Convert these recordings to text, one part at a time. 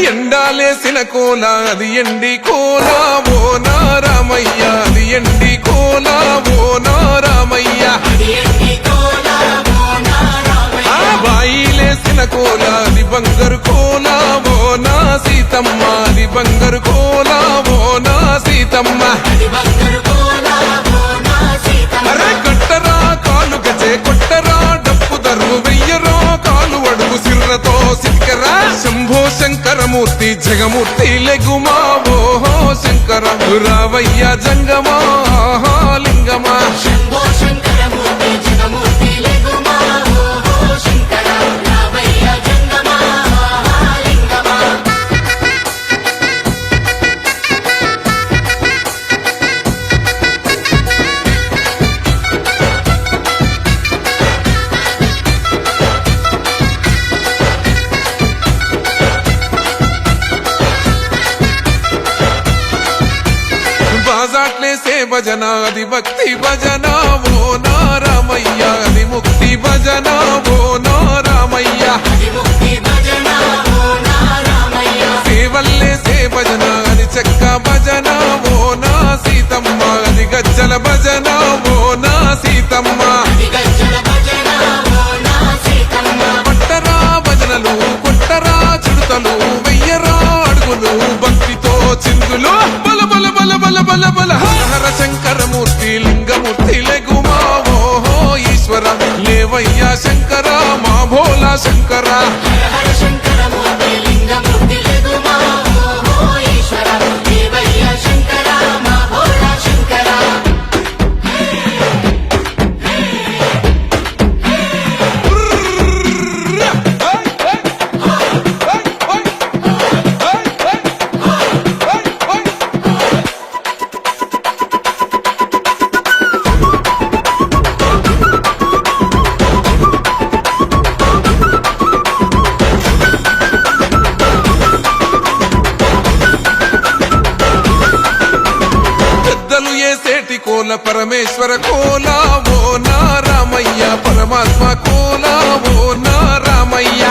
ఎండాలేసిన కోల అది ఎండి కోల ఓ నారామయ్య అది ఎండి కోల ఓ నారామయ్య బాయిలేసిన కోల అది బంగారు కోల ఓ నా సీతమ్మ అది బంగారు కోల ఓ నా సీతమ్మ అరే కట్టరా కాలు గజే కొట్టరా డప్పు దరువు వెయ్యరో కాలు అడుగు సిర్రతో సిక్కరా శంభో శంకరమూర్తి జగమూర్తి లెగుమా ఓహో శంకర రావయ్య జంగమా లింగమా శంభో శంకరమూర్తి జగమూర్తి లెగుమా ఓహో శంకర రావయ్య జంగమా లింగమా బాజాట్లేసే భజన అది భక్తి భజన ఓ నారామయ్య అది ముక్తి భజన ఓ నారామయ్య సేవల్లేసే భజన అది చెక్క భజన ఓ నా సీతమ్మ అది గజ్జల భజన ఓ నా సీతమ్మ పట్టరా భజనలు కొట్టరా చుడతలు వెయ్యరా అడుగులు భక్తితో చిందులు బల బల బల బల బల బల హర శంకరమూర్తి లింగమూర్తి లెగుమా ఓహో ఈశ్వర లేవయ్యా శంకర మా భోలా శంకర సేటి కోల పరమేశ్వర కోల ఓ నారామయ్య పరమాత్మ కోల ఓ నారామయ్య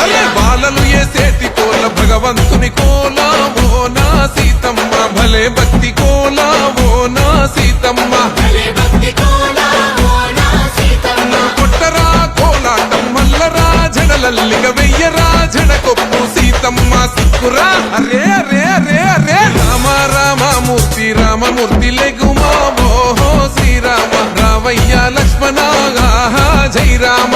అరే బాలలు ఏ సేటి కోల భగవంతుని కోల ఓ నా సీతమ్మ భలే భక్తి కోల ఓ నా సీతమ్మ కొట్టరా కోలాటం మల్లరా జడలల్లిగ వెయ్యరా జడకొప్పు సీతమ్మ సిక్కురా అరే అరే అరే అరే రామ రామమూర్తి రామమూర్తి లెగుమా ఓహో శ్రీరామ రావయ్య లక్ష్మణ జై రామ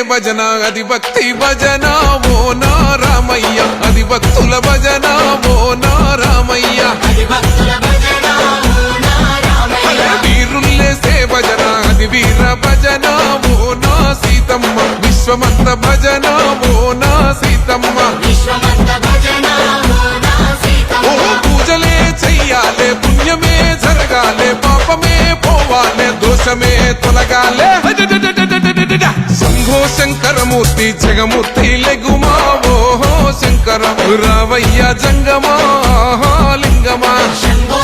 భజన అది భక్తి భజన ఓ నారామయ్య అది భక్తుల భజన ఓ నారామయ్య వీరుల్లేసే భజన అది వీర భజన ఓ నా సీతమ్మ విశ్వమంత భజన ఓ నా సీతమ్మ ఓ పూజలే చెయ్యాలే పుణ్యమే జరగాలే పాపమే పోవాలే దోషమే తొలగాలే శంభో శంకరమూర్తి జగమూర్తి లెగుమా ఓహో శంకర రావయ్య జంగమా లింగమా శంభో